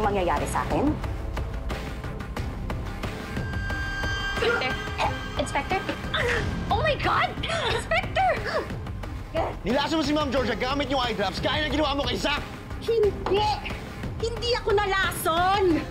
ang mangyayari sa akin? Inspector? Oh my God! Inspector! Nilaso mo si Ma'am Georgia gamit yung eye drops gaya na ginawa mo kay Zach! Hindi! Hindi ako nalason!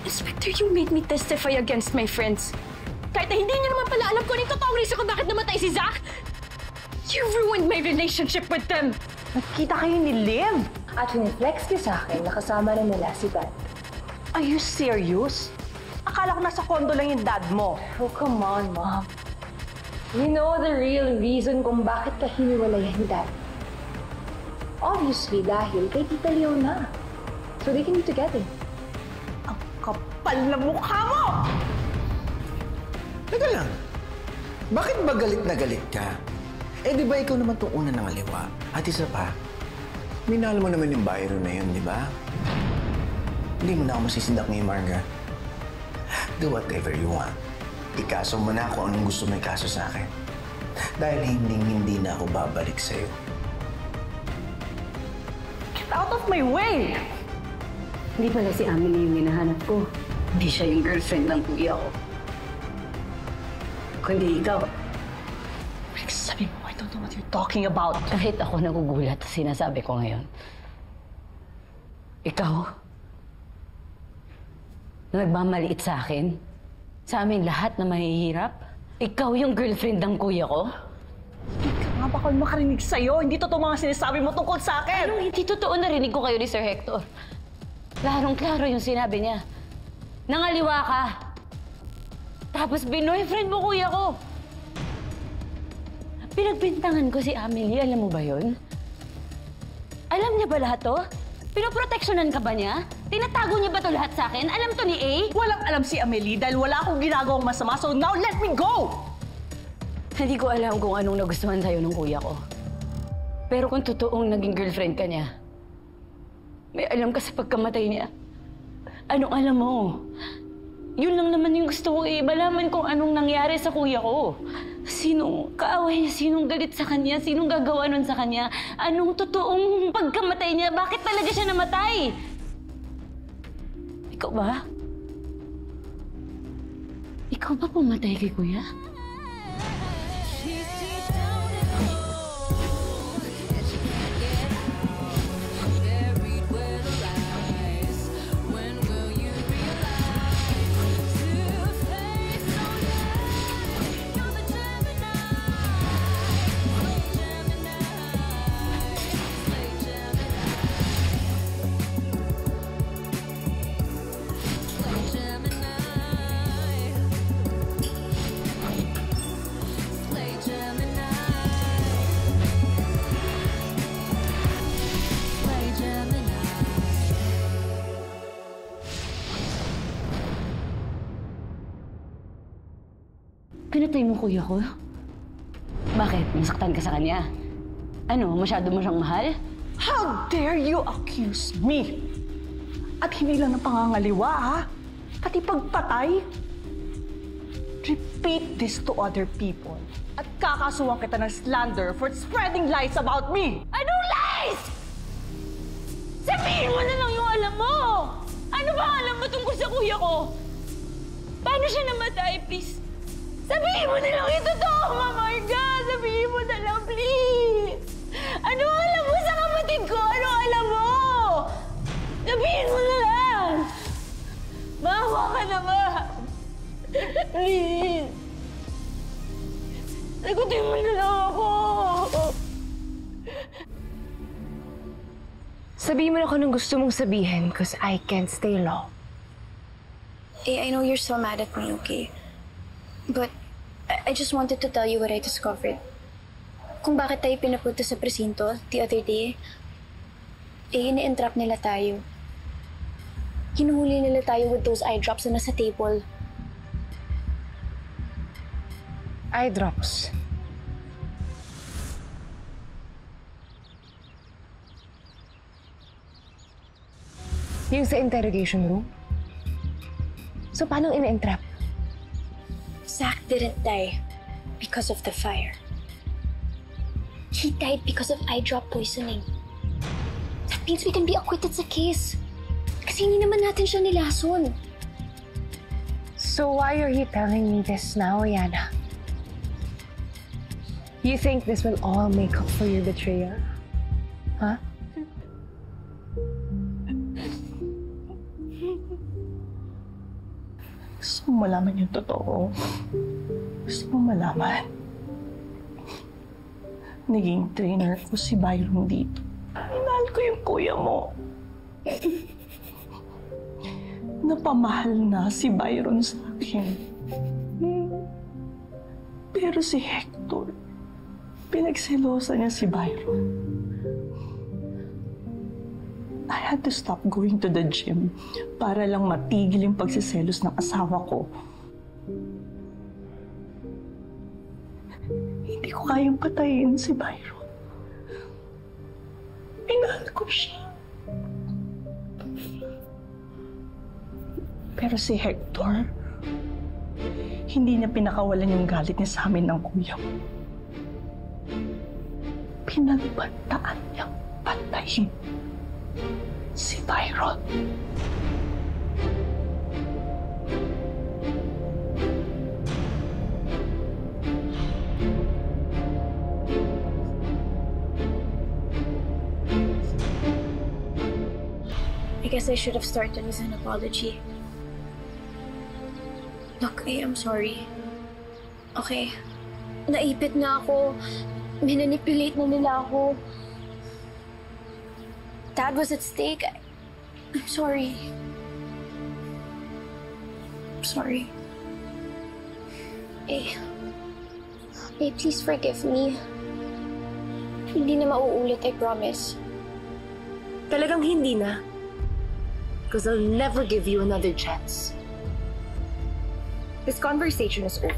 Inspector, you made me testify against my friends. Kahit na hindi niyo naman pala alam kung anong totoong reason kung bakit namatay si Zach. You ruined my relationship with them. Nagkita kayo ni Liv? At flex niya sa akin, nakasama na nila si Dad. Are you serious? Akala ko nasa kondo lang yung dad mo. Oh, come on, Mom. You know the real reason kung bakit ka hiniwalayan ni Dad. Obviously, dahil kay Tita Leona. So they can be together. Ang kapal na mukha mo! Teka lang. Bakit ba galit na galit ka? Eh, di ba ikaw naman itong una ng aliwa? At isa pa, minahal mo naman yung bayro na yun, di ba? Hindi mo na ako masisindak ngayon, Marga. Do whatever you want. Ikaso mo na kung anong gusto mo ikaso sa akin. Dahil hindi na ako babalik sa'yo. Get out of my way! Hindi pala si Amelie yung hinahanap ko. Hindi siya yung girlfriend ng kuya ko. Kundi ikaw. Sabi mo, I don't know what you're talking about. Kahit ako nagugulat sa sinasabi ko ngayon. Ikaw, na nagmamaliit sa akin, sa aming lahat na mahihirap, ikaw yung girlfriend ng kuya ko? Hindi ka nga ba ako makarinig sa'yo? Hindi totoo mga sinasabi mo tungkol sa akin! Anong hindi totoo narinig ko kayo ni Sir Hector? Klarong-klaro yung sinabi niya. Nangaliwa ka. Tapos binoyfriend mo kuya ko. Pinagbintangan ko si Amelie, alam mo ba yun? Alam niya ba lahat to? Pinoproteksyonan ka ba niya? Tinatago niya ba to lahat sa akin? Alam to ni A? Walang alam si Amelie dahil wala akong ginagawang masama, so now let me go! Hindi ko alam kung anong nagustuhan sa'yo ng kuya ko. Pero kung totoong naging girlfriend ka niya, may alam ka sa pagkamatay niya. Anong alam mo? Yun lang naman yung gusto ko malaman kung anong nangyari sa kuya ko. Sinong kaaway niya? Sinong galit sa kanya? Sinong gagawa nun sa kanya? Anong totoong pagkamatay niya? Bakit talaga siya namatay? Ikaw ba? Ikaw ba pumatay kay kuya? Pinatay mo kuya ko? Bakit? Nasaktan ka sa kanya? Ano? Masyado mo siyang mahal? How dare you accuse me? At hindi lang ng pangangaliwa, ha? Pati pagpatay? Repeat this to other people at kakasuhan kita ng slander for spreading lies about me! Anong lies? Sabihin mo na lang yung alam mo! Ano ba alam mo tungkol sa kuya ko? Paano siya namatay, please? Sabihin mo na lang yung totoo, Marga! Sabihin mo na lang, please! Ano alam mo sa kapatid ko? Ano alam mo? Sabihin mo na lang! Maawa ka naman! Please! Sagutin mo na lang ako! Sabihin mo na kung anong gusto mong sabihin because I can't stay long. I know you're so mad at me, okay? But I just wanted to tell you what I discovered. Kung bakit tayo pinapunta sa presinto the other day, ini-entrap nila tayo. Hinuhuli nila tayo with those eye drops na nasa table. Eye drops. Yung sa interrogation room? So, paano ina-entrap? Zach didn't die because of the fire. He died because of eye drop poisoning. That means we can be acquitted sa case. Kasi hindi naman natin siya nilason. So why are you telling me this now, Yana? You think this will all make up for your betrayal? Huh? Gusto mo malaman yung totoo? Gusto mo malaman? Naging trainer ko si Byron dito. Minahal ko yung kuya mo. Napamahal na si Byron sa akin. Pero si Hector, pinagselosa niya si Byron. I had to stop going to the gym para lang matigil yung pagsiselos ng asawa ko. Hindi ko kayang patayin si Byron. Minahal ko siya. Pero si Hector, hindi niya pinakawalan yung galit niya sa amin ng kuya mo. Pinagbantaan niyang patayin si Byron. I guess I should have started with an apology. Look, I am sorry. Okay. Naipit na ako. Minanipulate na nila ako. Dad was at stake. I'm sorry. I'm sorry. Please forgive me. Hindi na mauulit, I promise. Talagang hindi na. Because I'll never give you another chance. This conversation is over.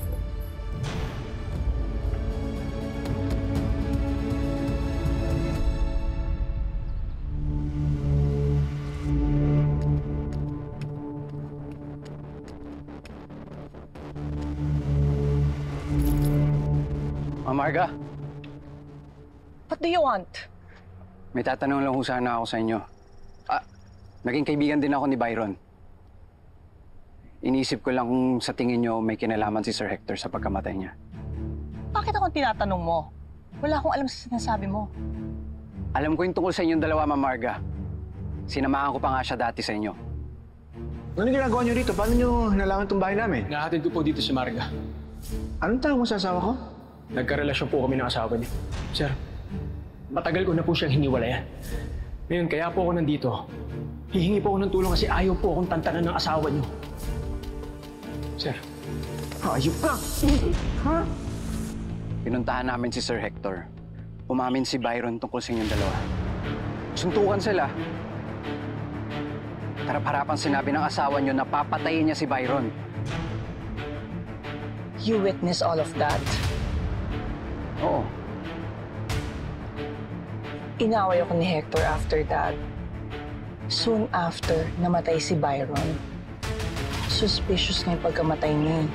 Marga, What do you want? may tatanong lang ho sana ako sa inyo. Naging kaibigan din ako ni Byron. Iniisip ko lang kung sa tingin nyo may kinalaman si Sir Hector sa pagkamatay niya. Bakit akong tinatanong mo? Wala akong alam sa sinasabi mo. Alam ko yung tungkol sa inyong dalawa, Ma'am Marga. Sinamahan ko pa nga siya dati sa inyo. Ano ginagawa niyo rito? Paano niyo nalaman itong bahay namin? Nahatid ko po dito si Marga. Anong tawag mo sa asawa ko? Nagkarelasyon po kami ng asawa niya. Sir, matagal ko na po siyang hiniwalayan. Ngayon, kaya po ako nandito. Hihingi po ako ng tulong kasi ayaw po akong tantanan ng asawa niyo. Sir. Ayop ka! Ha? Pinuntahan namin si Sir Hector. Umamin si Byron tungkol sa inyong dalawa. Suntukan sila. Harap-harapan sinabi ng asawa niyo na papatayin niya si Byron. You witness all of that. Oo. Inaway ako ni Hector after that. Soon after, namatay si Byron. Suspicious na yung pagkamatay niya.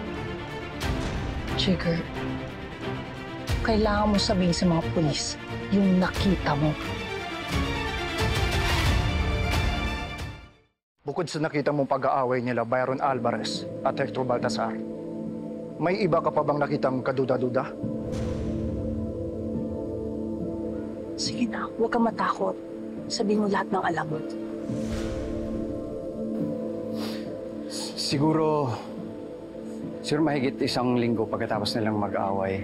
Jigger, kailangan mo sabihin sa mga pulis yung nakita mo. Bukod sa nakita mong pag-aaway nila Byron Alvarez at Hector Baltasar, may iba ka pa bang nakitang kaduda-duda? Sige na, huwag kang matakot. Sabihin mo lahat ng alam mo. Siguro mahigit 1 linggo pagkatapos nilang mag-away,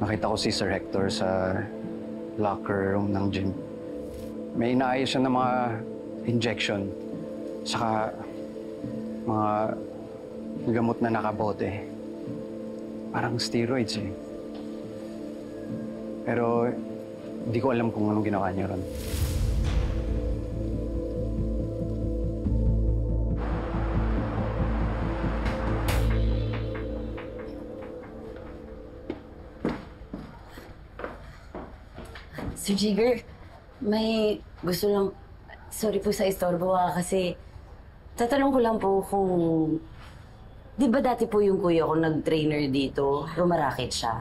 nakita ko si Sir Hector sa locker room ng gym. May inaayos siya ng mga injection, saka mga gamot na nakabote. Parang steroids eh. Pero hindi ko alam kung anong ginawa niya ron. Sir Jigger, may gusto lang... Sorry po sa istorbo kasi tatanong ko lang po kung... Di ba dati po yung kuya ko nag-trainer dito, rumaraket siya?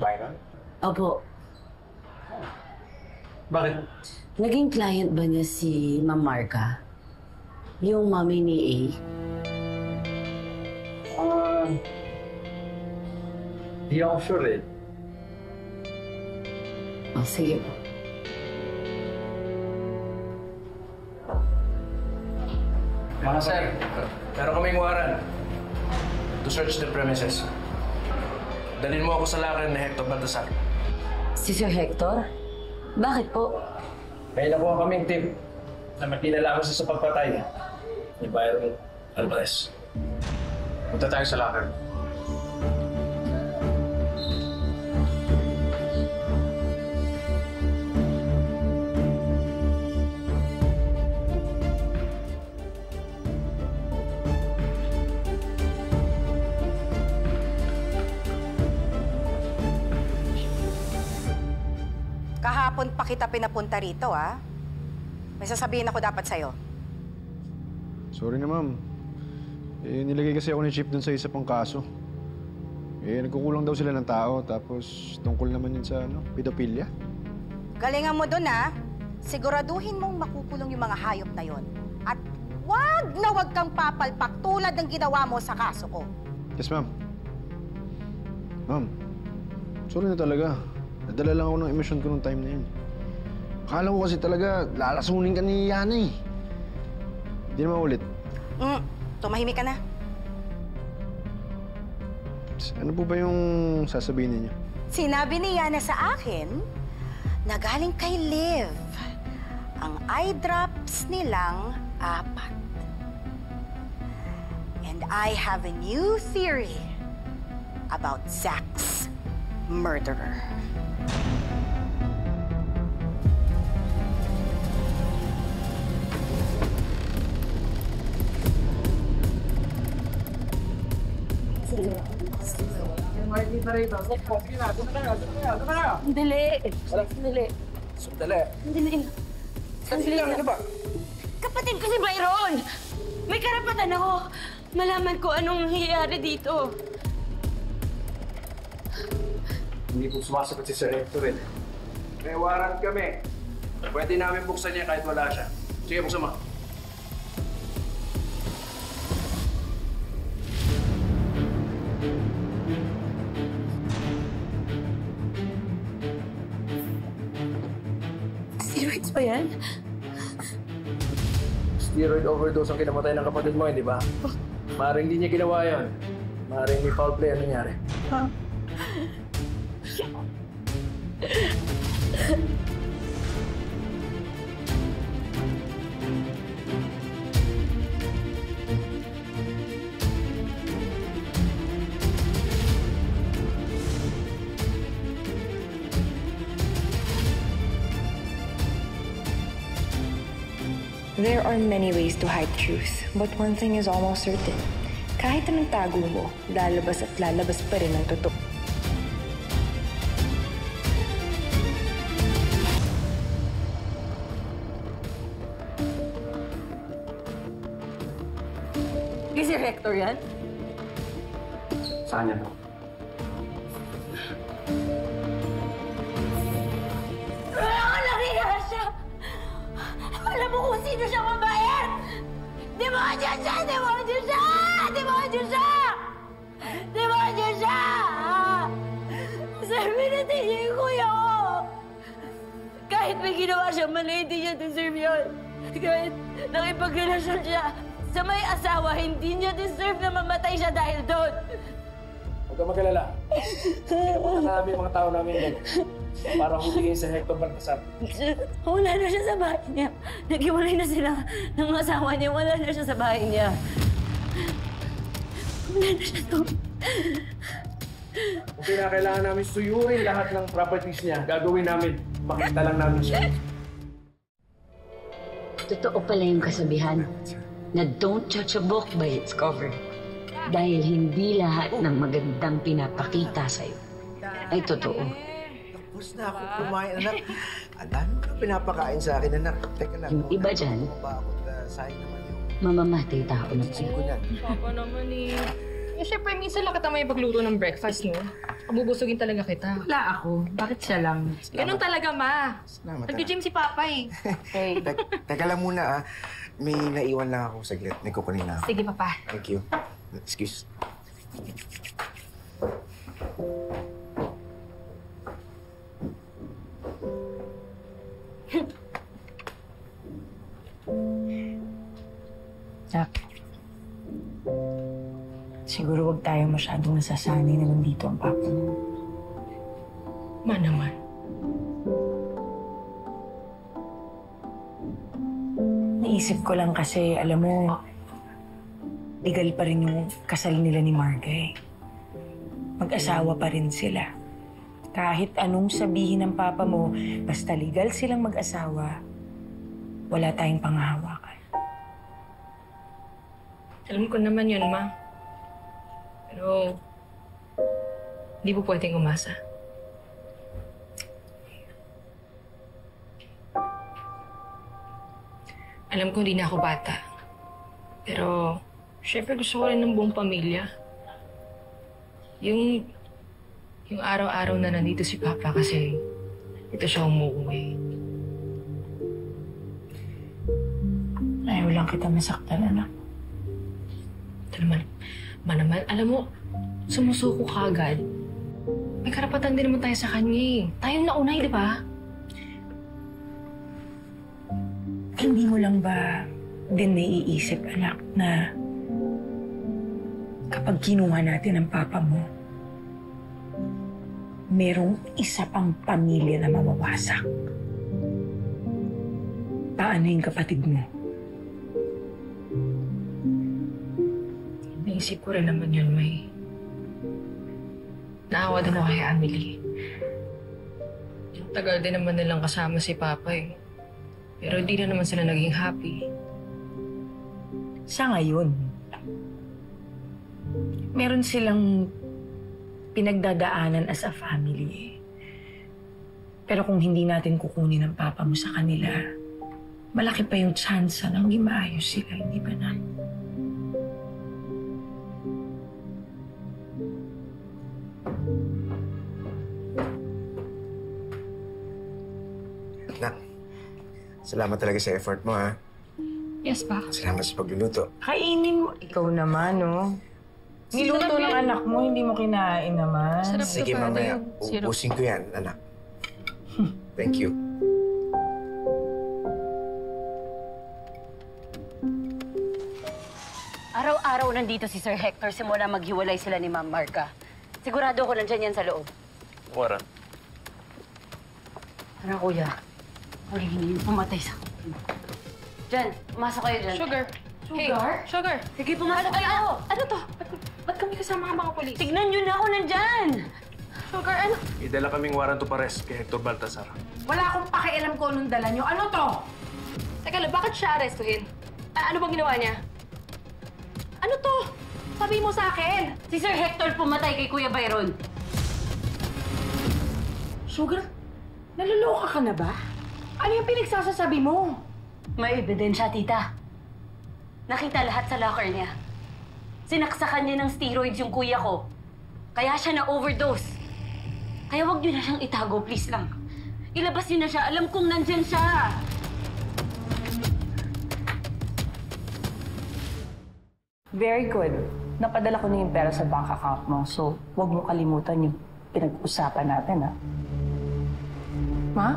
Byron? Opo. Bakit? Naging client ba niya si Ma'am Marca? Yung mami ni A? Di ako sure eh. Oh, sige po. Mga sir, meron kaming waran to search the premises. Dalhin mo ako sa locker ni Hector Baltasar. Si Sir Hector? Bakit po? May nakuha kaming tip na may kinalaman sa pagpatay ni Byron Alvarez. Punta tayo sa locker. Kahapon pa kita pinapunta rito, ah. May sasabihin ako dapat sa'yo. Sorry na, ma'am. Nilagay kasi ako ni Chief dun sa isa pang kaso. Nagkukulang daw sila ng tao, tapos tungkol naman yun sa, pedophilia. Galingan mo dun, ah. Siguraduhin mong makukulong yung mga hayop na yon. At wag kang papalpak tulad ng ginawa mo sa kaso ko. Yes, ma'am. Ma'am, sorry na talaga. Nadala lang ako ng emosyon ko nung time na yun. Akala ko kasi talaga lalasunin ka ni Yana eh. Hindi naman ulit. Tumahimik ka na. Ano po ba yung sasabihin ninyo? Sinabi ni Yana sa akin na galing kay Liv ang eye drops nilang 4. And I have a new theory about Zach's murderer. Sandali. Sandali. Sandali lang ba? Kapatid ko si Byron! May karapatan ako. Malaman ko anong nangyayari dito. Hindi po sumasagot si Sir Hector eh. May warrant kami. Pwede namin buksan niya kahit wala siya. Sige, buksan mo. Steroids ba yan? Steroid overdose ang kinamatay ng kapatid mo, hindi ba? Maring hindi niya ginawa yun. Maring may foul play ang nangyari. There are many ways to hide truth, but one thing is almost certain. Kahit anong tago mo, lalabas at lalabas pa rin ang totoo. Si Hector yan? Sa kanya to. Nakakalakiya siya! Alam mo kung sino siya mabait! Demonyo siya! Demonyo siya! Demonyo siya! Demonyo siya! Sabi natin niya yung kuya ko! Kahit may ginawa siya mali, hindi niya deserve yun. Kahit nakipagrelasyon siya sa may asawa, hindi niya deserve na mamatay siya dahil doon. Huwag ka mag-alala. Marami mga tao namin din. Para hulihin si Hector Baltasar. Wala na siya sa bahay niya. Naghiwalay na sila ng asawa niya. Wala na siya sa bahay niya. Wala na siya doon. Kung kailangan namin suyurin lahat ng properties niya, gagawin namin. Makita lang namin siya. Totoo pala yung kasabihan na don't judge a book by its cover. Dahil hindi lahat ng magandang pinapakita sa'yo ay totoo. Tapos na ako kumain, anak. Ang dami mo na pinapakain sa akin, anak. Teka lang. Yung iba dyan, Sayang naman yung mamamatay tao na sa'yo. ko niyan. Papa naman eh. Eh, syempre, minsan lang kita may pagluto ng breakfast, no? Kabubusugin talaga kita. Wala ako. Bakit siya lang? Ganun talaga, ma. Salamat. Nag-gym si Papa eh. Hey. Teka lang muna, ah. May naiwan lang ako saglit. May kukunin na ako. Sige, Papa. Thank you. Excuse. Nak, siguro wag tayo masyadong nasasanay na nandito ang papa mo. Ma naman. Naisip ko lang kasi, alam mo, legal pa rin yung kasal nila ni Marga eh. Mag-asawa pa rin sila. Kahit anong sabihin ng papa mo, basta legal silang mag-asawa, wala tayong panghahawakan. Alam ko naman yun, ma. Pero, hindi po pwedeng umasa. Alam ko hindi na ako bata. Pero, syempre gusto ko rin ng buong pamilya. Yung araw-araw na nandito si Papa kasi ito siya umuwi. Ayaw lang kita masaktan, anak. Ito naman, alam mo, sumusuko ka agad. May karapatan din naman tayo sa kanya eh. Tayong naunay, di ba? Hindi mo lang ba din naiisip, anak, na kapag kinuha natin ang papa mo, merong isa pang pamilya na mawawasak? Paano yung kapatid mo? Naisip ko rin naman yun, May. Naawa din ako kay Emily. Yung tagal din naman nilang kasama si Papa eh. Pero di na naman sila naging happy. Sa ngayon, meron silang pinagdadaanan as a family eh. Pero kung hindi natin kukunin ang papa mo sa kanila, malaki pa yung chance na maging maayos sila, hindi ba na? Nak, salamat talaga sa effort mo, ha? Yes, Pa. Salamat sa pagluluto. Kainin mo. Ikaw naman, no? Niluto ng anak mo, hindi mo kinain naman. Sige, mamaya. Uubusin ko yan, anak. Thank you. Araw-araw nandito si Sir Hector simula maghiwalay sila ni Ma'am Marga. Sigurado ko nandyan yan sa loob. Warren. Tara, kuya. Hulihin yung pumatay sa akin. Jen, pumasok kayo dyan. Sugar. Sugar? Hey, Sugar. Sige, pumasok kayo. Ano to? Ba't kami kasama ang mga polis? Tignan nyo na ako nandyan! Sugar, ano? Idala kaming warrant to arrest kay Hector Baltasar. Wala akong pakialam ko anong dala nyo. Ano to? Teka lang, bakit siya arestuhin? Ano bang ginawa niya? Ano to? Sabi mo sa akin! Si Sir Hector pumatay kay Kuya Byron. Sugar, naloloka ka na ba? Ano yung pinagsasasabi mo? May ebidensya, tita. Nakita lahat sa locker niya. Sinaksakan niya ng steroids yung kuya ko. Kaya siya na-overdose. Kaya wag niyo na siyang itago, please lang. Ilabas niyo na siya. Alam kong nandyan siya. Very good. Napadala ko na yung pera sa bank account mo, so huwag mo kalimutan yung pinag-usapan natin, ha? Ma?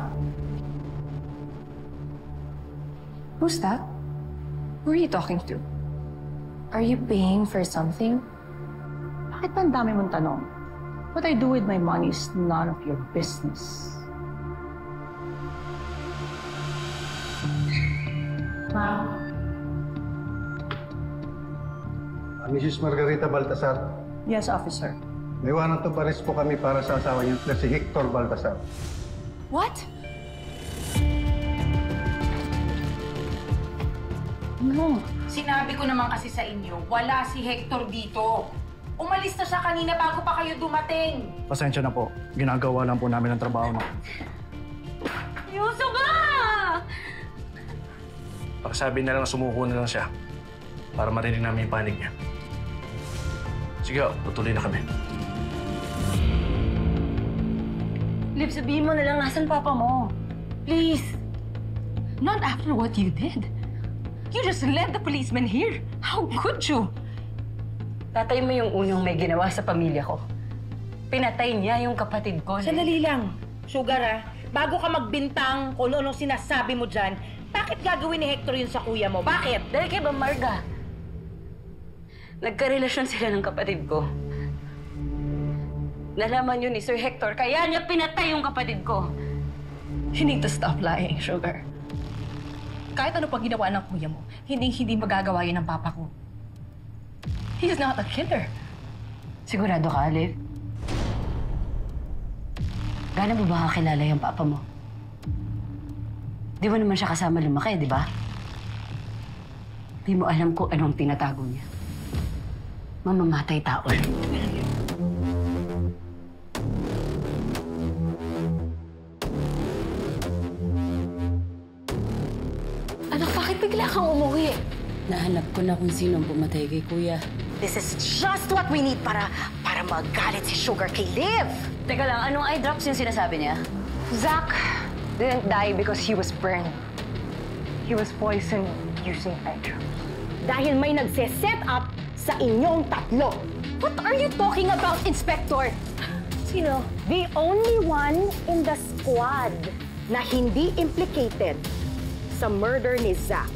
Who's that? Who are you talking to? Are you paying for something? Bakit ba ang dami mong tanong? What I do with my money is none of your business. Ma? Mrs. Margarita Baltasar, Yes, officer. may warrant of arrest po kami para sa asawa niyo na si Hector Baltasar. What? No. Sinabi ko naman kasi sa inyo, wala si Hector dito. Umalis na siya kanina bago pa kayo dumating. Pasensya na po. Ginagawa lang po namin ang trabaho na. Yuso ba? Pakisabi na lang sumuko na lang siya para marinig namin yung panig niya. Sige, tutuloy na kami. Liv, sabihin mo na lang nasan papa mo. Please. Not after what you did. You just led the policeman here. How could you? Tatay mo yung unang may ginawa sa pamilya ko. Pinatay niya yung kapatid ko. Sandali lang. Sugar, bago ka magbintang kung ano sinasabi mo dyan, bakit gagawin ni Hector yun sa kuya mo? Bakit? Dahil kay Marga. Nagkarelasyon sila ng kapatid ko. Nalaman yun ni Sir Hector, kaya niya pinatay yung kapatid ko. You need to stop lying, Sugar. Kahit ano pa ginawa ng kuya mo, hindi magagawa yun ng papa ko. He's not a killer. Sigurado ka, Liv? Gaano mo ba kakilala yung papa mo? Di mo naman siya kasama lumaki, di ba? Di mo alam kung anong tinatago niya. Mamamatay tao. Anak, bakit bigla kang umuwi? Nahanap ko na kung sinong pumatay kay Kuya. This is just what we need para magalit si Sugar kay Liv. Teka lang, anong eye drops yung sinasabi niya? Zach didn't die because he was burned. He was poisoned using eye drops. Dahil may nagse-set up sa inyong tatlo. What are you talking about, Inspector? Sino? The only one in the squad na hindi implicated sa murder ni Zach